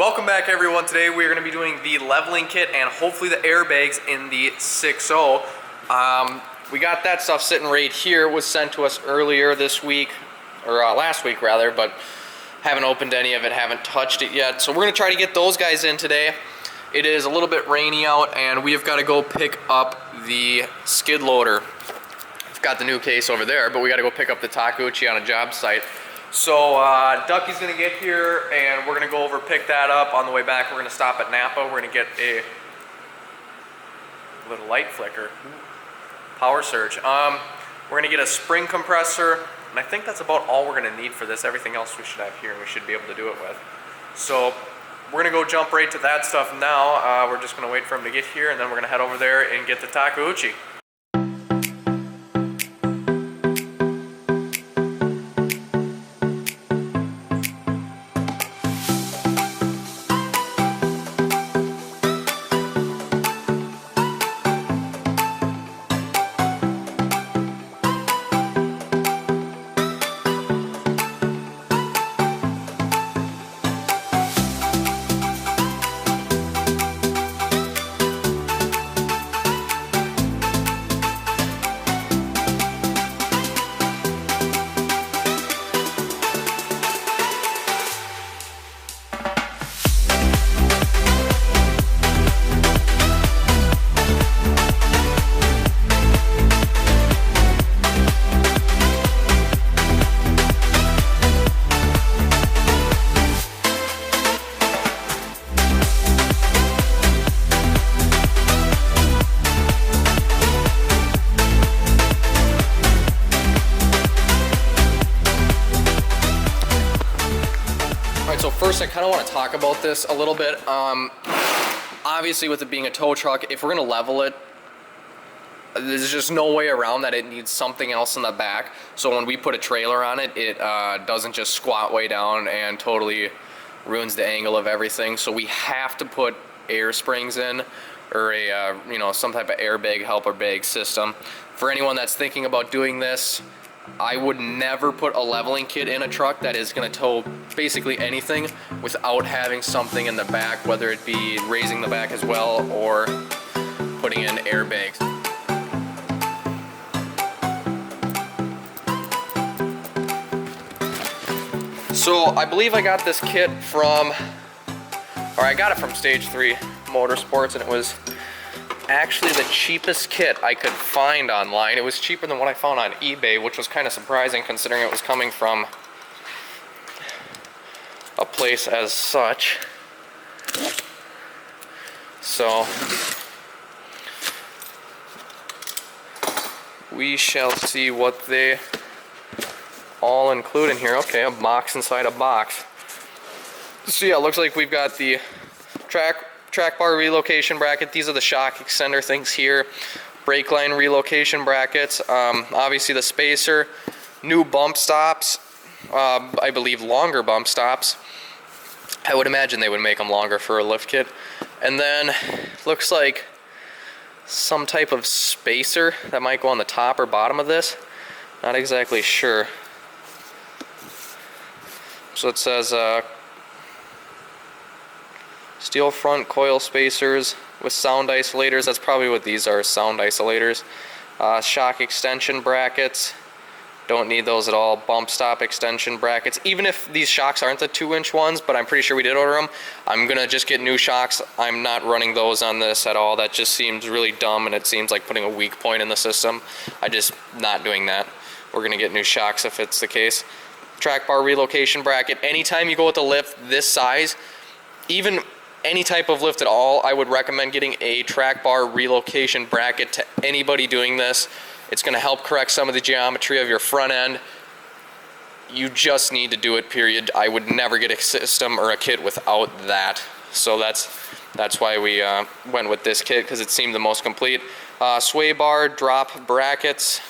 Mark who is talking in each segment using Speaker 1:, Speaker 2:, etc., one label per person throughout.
Speaker 1: Welcome back everyone. Today we are going to be doing the leveling kit and hopefully the airbags in the 6.0. We got that stuff sitting right here. It was sent to us earlier this week, or last week rather, but haven't opened any of it, haven't touched it yet. So we're going to try to get those guys in today. It is a little bit rainy out and we have got to go pick up the skid loader. I've got the new case over there, but we got to go pick up the Takeuchi on a job site. So Ducky's gonna get here and we're gonna go over pick that up. On the way back we're gonna stop at Napa. We're gonna get a little light flicker, power surge. We're gonna get a spring compressor, and I think that's about all we're gonna need for this. Everything else we should have here and we should be able to do it with. So we're gonna go jump right to that stuff now. We're just gonna wait for him to get here and then we're gonna head over there and get the Takeuchi. So first I kind of want to talk about this a little bit. Obviously with it being a tow truck, if we're going to level it, there's just no way around that it needs something else in the back. So when we put a trailer on it, it doesn't just squat way down and totally ruins the angle of everything. So we have to put air springs in, or a some type of airbag helper bag system. For anyone that's thinking about doing this, I would never put a leveling kit in a truck that is going to tow basically anything without having something in the back, whether it be raising the back as well or putting in airbags. So I believe I got this kit from, or I got it from Stage 3 Motorsports, and it was actually the cheapest kit I could find online. It was cheaper than what I found on eBay, which was kind of surprising considering it was coming from a place as such. So we shall see what they all include in here. Okay, a box inside a box. So yeah, it looks like we've got the track bar relocation bracket. These are the shock extender things here. Brake line relocation brackets. Obviously the spacer. New bump stops. I believe longer bump stops. I would imagine they would make them longer for a lift kit. And then looks like some type of spacer that might go on the top or bottom of this. Not exactly sure. So it says steel front coil spacers with sound isolators. That's probably what these are, sound isolators. Shock extension brackets. Don't need those at all. Bump stop extension brackets. Even if these shocks aren't the 2-inch ones, but I'm pretty sure we did order them, I'm gonna just get new shocks. I'm not running those on this at all. That just seems really dumb, and it seems like putting a weak point in the system. I'm just not doing that. We're gonna get new shocks if it's the case. Track bar relocation bracket. Anytime you go with a lift this size, even any type of lift at all, I would recommend getting a track bar relocation bracket to anybody doing this. It's going to help correct some of the geometry of your front end. You just need to do it, period. I would never get a system or a kit without that. So that's why we went with this kit, because it seemed the most complete. Sway bar, drop brackets.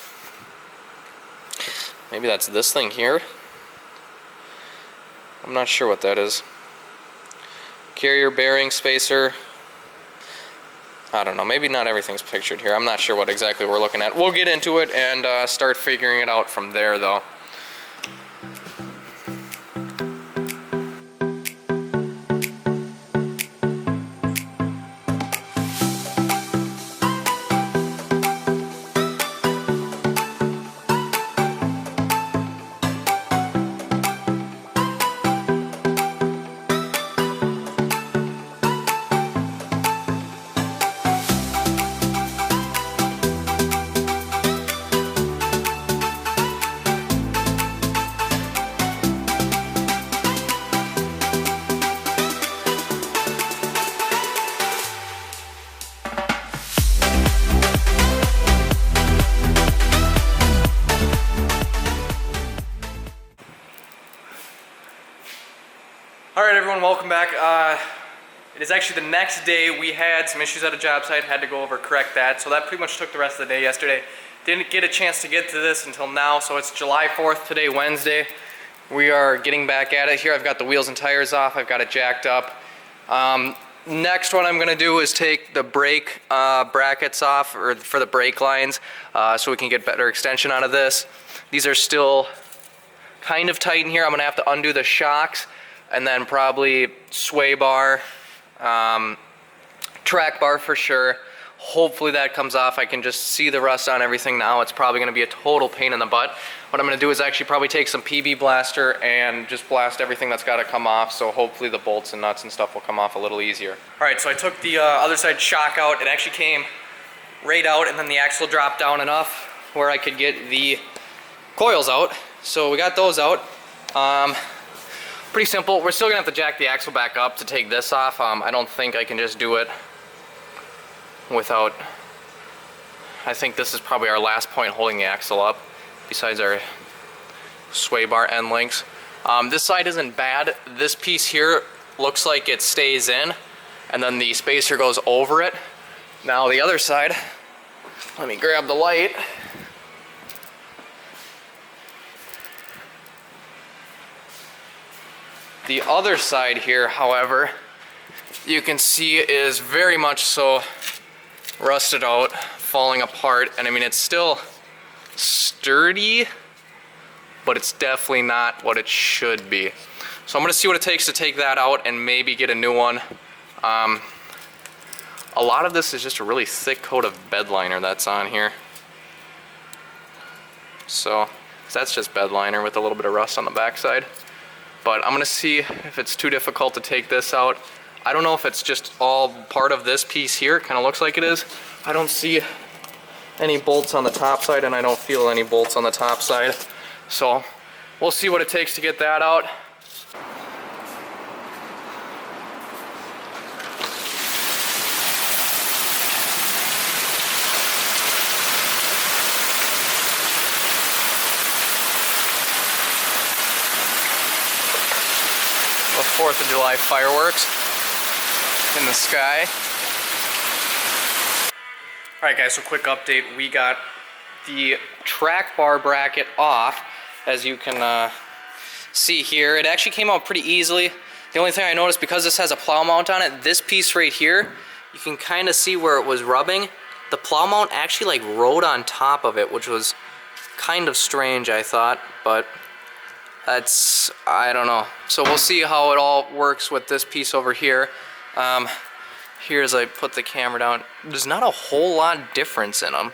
Speaker 1: Maybe that's this thing here. I'm not sure what that is. Carrier bearing spacer. I don't know, maybe not everything's pictured here. I'm not sure what exactly we're looking at. We'll get into it and start figuring it out from there though.
Speaker 2: welcome back. It is actually the next day. We had some issues at a job site, had to go over correct that, so that pretty much took the rest of the day yesterday. Didn't get a chance to get to this until now, so it's July 4th today, Wednesday. We are getting back at it here. I've got the wheels and tires off, I've got it jacked up. Next, what I'm going to do is take the brake brackets off, or for the brake lines, so we can get better extension out of this. These are still kind of tight in here. I'm going to have to undo the shocks, and then probably sway bar, track bar for sure. Hopefully that comes off. I can just see the rust on everything now. It's probably going to be a total pain in the butt. What I'm going to do is actually probably take some PB blaster and just blast everything that's got to come off, so hopefully the bolts and nuts and stuff will come off a little easier. Alright, so I took the other side shock out. It actually came right out, and then the axle dropped down enough where I could get the coils out. So we got those out. Pretty simple. We're still gonna have to jack the axle back up to take this off. I don't think I can just do it without, I think this is probably our last point holding the axle up besides our sway bar end links. This side isn't bad. This piece here looks like it stays in, and then the spacer goes over it. Now the other side, let me grab the light. The other side here, however, you can see is very much so rusted out, falling apart, and I mean it's still sturdy, but it's definitely not what it should be. So I'm going to see what it takes to take that out and maybe get a new one. A lot of this is just a really thick coat of bed liner that's on here. So that's just bed liner with a little bit of rust on the backside. But I'm gonna see if it's too difficult to take this out. I don't know if it's just all part of this piece here. It kind of looks like it is. I don't see any bolts on the top side, and I don't feel any bolts on the top side. So we'll see what it takes to get that out. The 4th of July fireworks in the sky. Alright guys, so quick update. We got the track bar bracket off, as you can see here. It actually came out pretty easily. The only thing I noticed, because this has a plow mount on it, this piece right here, you can kind of see where it was rubbing. The plow mount actually like rode on top of it, which was kind of strange, I thought, but that's, I don't know. So we'll see how it all works with this piece over here. Here as I put the camera down, there's not a whole lot difference in them.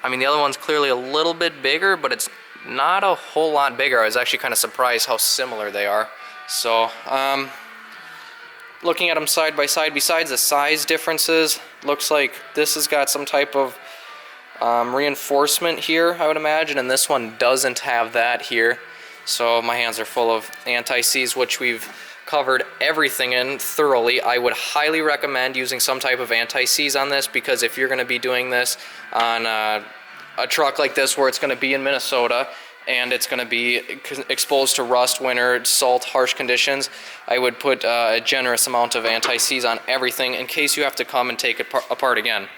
Speaker 2: I mean, the other one's clearly a little bit bigger, but it's not a whole lot bigger. I was actually kind of surprised how similar they are. So, looking at them side by side, besides the size differences, looks like this has got some type of reinforcement here, I would imagine, and this one doesn't have that here. So my hands are full of anti-seize, which we've covered everything in thoroughly. I would highly recommend using some type of anti-seize on this, because if you're going to be doing this on a truck like this where it's going to be in Minnesota and it's going to be exposed to rust, winter, salt, harsh conditions, I would put a generous amount of anti-seize on everything in case you have to come and take it apart again.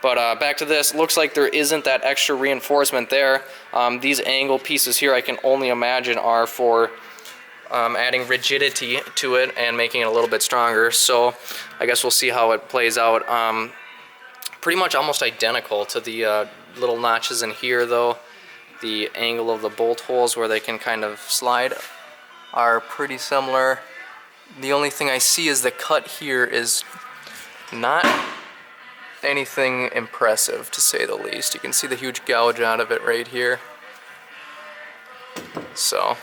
Speaker 2: But back to this, looks like there isn't that extra reinforcement there. These angle pieces here, I can only imagine, are for adding rigidity to it and making it a little bit stronger. So I guess we'll see how it plays out. Pretty much almost identical to the little notches in here, though. The angle of the bolt holes where they can kind of slide are pretty similar. The only thing I see is the cut here is not anything impressive, to say the least. You can see the huge gouge out of it right here. So,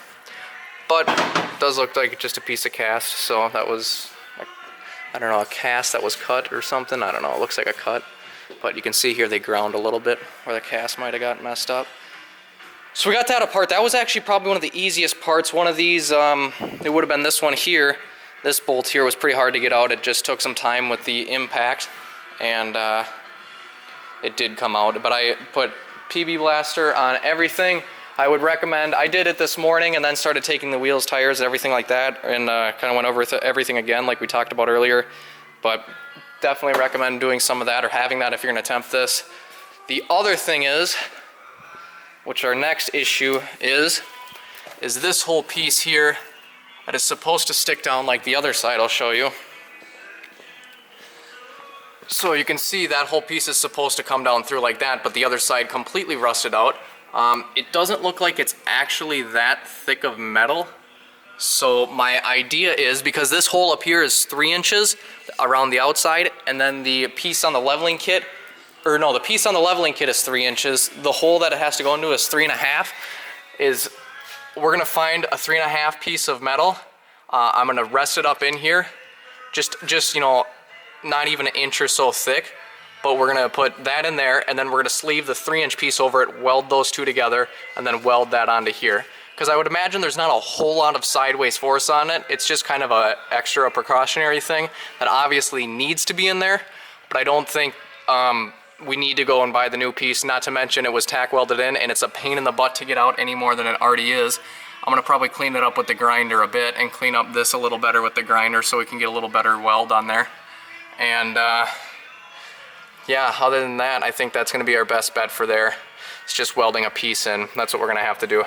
Speaker 2: but it does look like just a piece of cast, so that was, I don't know, a cast that was cut or something. I don't know, it looks like a cut. But you can see here they ground a little bit where the cast might have got messed up. So we got that apart. That was actually probably one of the easiest parts. One of these, it would have been this one here. This bolt here was pretty hard to get out. It just took some time with the impact, and it did come out. But I put PB blaster on everything. I would recommend, I did it this morning and then started taking the wheels, tires, and everything like that, and kind of went over everything again like we talked about earlier. But definitely recommend doing some of that or having that if you're going to attempt this. The other thing is, which our next issue is this whole piece here that is supposed to stick down like the other side. I'll show you. So you can see that whole piece is supposed to come down through like that, but the other side completely rusted out. It doesn't look like it's actually that thick of metal. So my idea is, because this hole up here is 3 inches around the outside, and then the piece on the leveling kit, or no, the piece on the leveling kit is 3 inches. The hole that it has to go into is 3.5. We're gonna find a 3.5 piece of metal. I'm gonna rest it up in here, just you know, not even an inch or so thick. But we're gonna put that in there, and then we're gonna sleeve the 3-inch piece over it, weld those two together, and then weld that onto here. Because I would imagine there's not a whole lot of sideways force on it. It's just kind of a extra precautionary thing that obviously needs to be in there, but I don't think we need to go and buy the new piece, not to mention it was tack welded in, and it's a pain in the butt to get out any more than it already is. I'm gonna probably clean it up with the grinder a bit and clean up this a little better with the grinder so we can get a little better weld on there. And yeah, other than that, I think that's gonna be our best bet for there. It's just welding a piece in. That's what we're gonna have to do.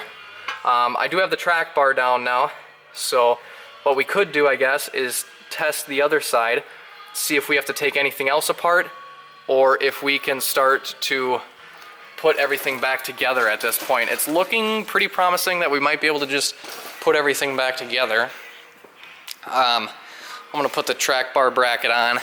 Speaker 2: I do have the track bar down now, so what we could do, I guess, is test the other side, see if we have to take anything else apart, or if we can start to put everything back together at this point. It's looking pretty promising that we might be able to just put everything back together. I'm gonna put the track bar bracket on,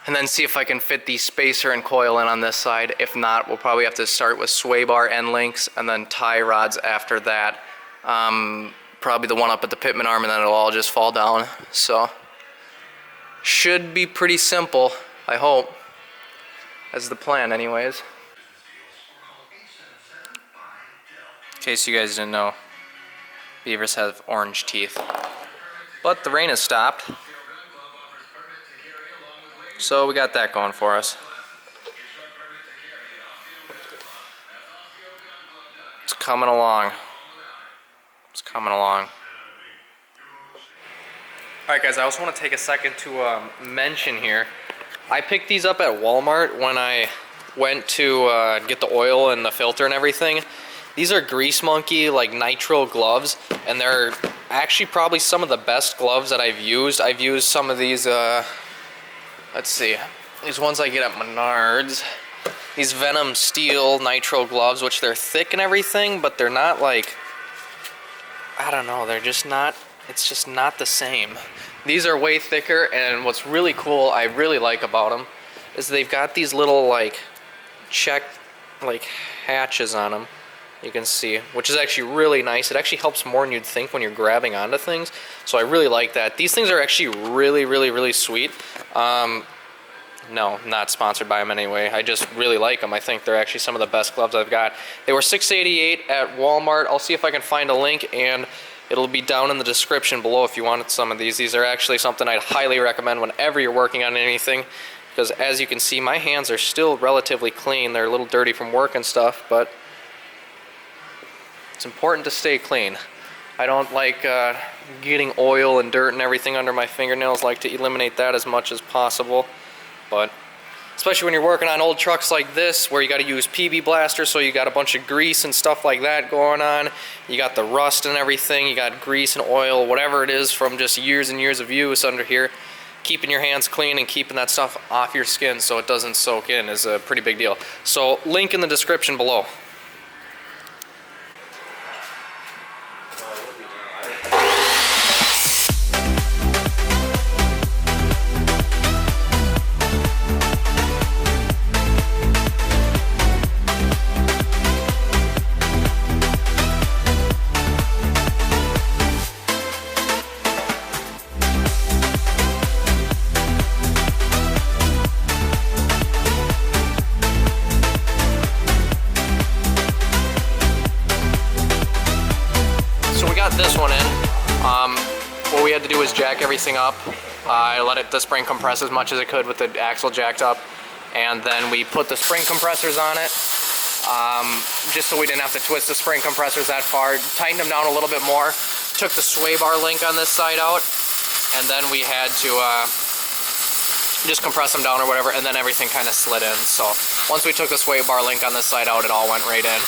Speaker 2: and then see if I can fit the spacer and coil in on this side. If not, we'll probably have to start with sway bar end links and then tie rods after that. Probably the one up at the pitman arm, and then it'll all just fall down. So, should be pretty simple, I hope. That's the plan anyways. In case you guys didn't know, beavers have orange teeth. But the rain has stopped. So we got that going for us. It's coming along. It's coming along. Alright guys, I also want to take a second to mention here. I picked these up at Walmart when I went to get the oil and the filter and everything. These are Grease Monkey, like nitrile gloves, and they're actually probably some of the best gloves that I've used. I've used some of these let's see, these ones I get at Menards. These Venom steel nitrile gloves, which they're thick and everything, but they're not like, I don't know, they're just not, it's just not the same. These are way thicker, and what's really cool, I really like about them, is they've got these little like check, like hatches on them. You can see, which is actually really nice. It actually helps more than you'd think when you're grabbing onto things. So I really like that. These things are actually really, really, really sweet. No, not sponsored by them anyway. I just really like them. I think they're actually some of the best gloves I've got. They were $6.88 at Walmart. I'll see if I can find a link, and it'll be down in the description below if you wanted some of these. These are actually something I'd highly recommend whenever you're working on anything, because as you can see, my hands are still relatively clean. They're a little dirty from work and stuff, but it's important to stay clean. I don't like getting oil and dirt and everything under my fingernails. I like to eliminate that as much as possible. But especially when you're working on old trucks like this, where you got to use PB blasters, so you got a bunch of grease and stuff like that going on. You got the rust and everything. You got grease and oil, whatever it is, from just years and years of use under here. Keeping your hands clean and keeping that stuff off your skin so it doesn't soak in is a pretty big deal. So link in the description below. This one in. What we had to do was jack everything up. I let the spring compress as much as it could with the axle jacked up, and then we put the spring compressors on it. just so we didn't have to twist the spring compressors that far. Tightened them down a little bit more. Took the sway bar link on this side out, and then we had to just compress them down or whatever, and then everything kind of slid in. So once we took the sway bar link on this side out, it all went right in.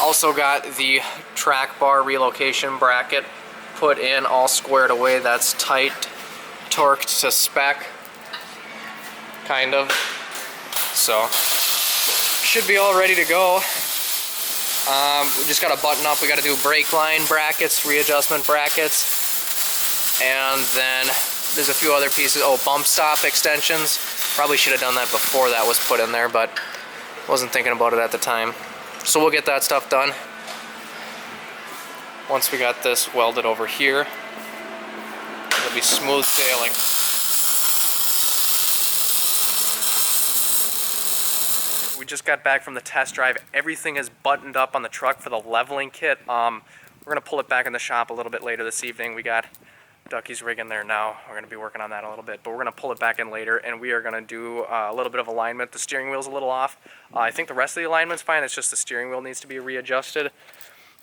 Speaker 2: Also got the track bar relocation bracket put in, all squared away. That's tight, torqued to spec, kind of. So should be all ready to go. We just got to button up. We got to do brake line brackets, readjustment brackets, and then there's a few other pieces. Oh, bump stop extensions. Probably should have done that before that was put in there, but wasn't thinking about it at the time. So we'll get that stuff done. Once we got this welded over here, it'll be smooth sailing. We just got back from the test drive. Everything is buttoned up on the truck for the leveling kit. We're gonna pull it back in the shop a little bit later this evening. We got Ducky's rig in there now. We're gonna be working on that a little bit, but we're gonna pull it back in later, and we are gonna do a little bit of alignment. The steering wheel's a little off. I think the rest of the alignment's fine. It's just the steering wheel needs to be readjusted.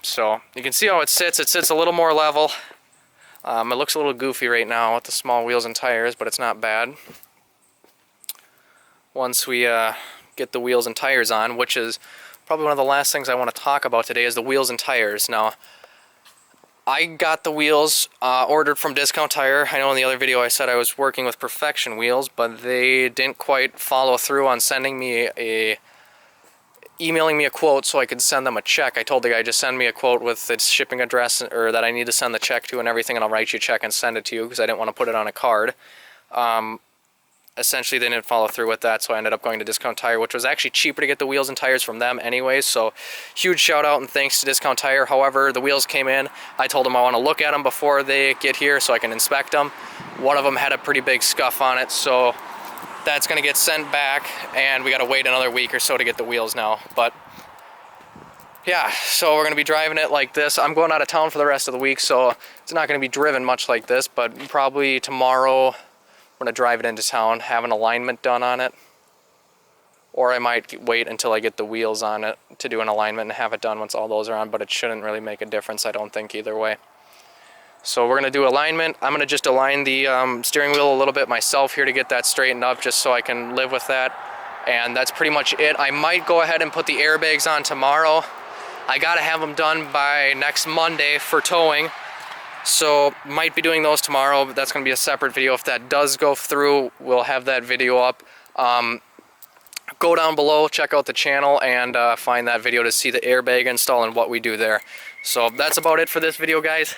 Speaker 2: So you can see how it sits. It sits a little more level. It looks a little goofy right now with the small wheels and tires, but it's not bad. Once we get the wheels and tires on, which is probably one of the last things I want to talk about today, is the wheels and tires. Now, I got the wheels ordered from Discount Tire. I know in the other video I said I was working with Perfection Wheels, but they didn't quite follow through on emailing me a quote so I could send them a check. I told the guy, just send me a quote with its shipping address or that I need to send the check to and everything, and I'll write you a check and send it to you, because I didn't want to put it on a card. Essentially, they didn't follow through with that, so I ended up going to Discount Tire, which was actually cheaper to get the wheels and tires from them anyways. So huge shout out and thanks to Discount Tire. However, the wheels came in. I told them I want to look at them before they get here so I can inspect them. One of them had a pretty big scuff on it, so that's going to get sent back, and we got to wait another week or so to get the wheels now. But yeah, so we're going to be driving it like this. I'm going out of town for the rest of the week, so it's not going to be driven much like this, but probably tomorrow I'm going to drive it into town, have an alignment done on it, or I might wait until I get the wheels on it to do an alignment and have it done once all those are on, but it shouldn't really make a difference, I don't think, either way. So we're going to do alignment. I'm going to just align the steering wheel a little bit myself here to get that straightened up, just so I can live with that, and that's pretty much it. I might go ahead and put the airbags on tomorrow. I got to have them done by next Monday for towing. So might be doing those tomorrow, but that's going to be a separate video. If that does go through, we'll have that video up. Go down below, check out the channel, and find that video to see the airbag install and what we do there. So that's about it for this video, guys.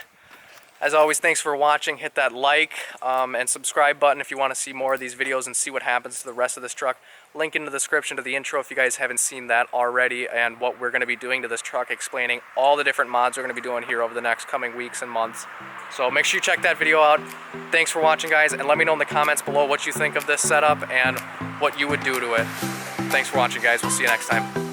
Speaker 2: As always, thanks for watching. Hit that like and subscribe button if you want to see more of these videos and see what happens to the rest of this truck. Link in the description to the intro if you guys haven't seen that already, and what we're going to be doing to this truck, explaining all the different mods we're going to be doing here over the next coming weeks and months. So make sure you check that video out. Thanks for watching, guys, and let me know in the comments below what you think of this setup and what you would do to it. Thanks for watching, guys. We'll see you next time.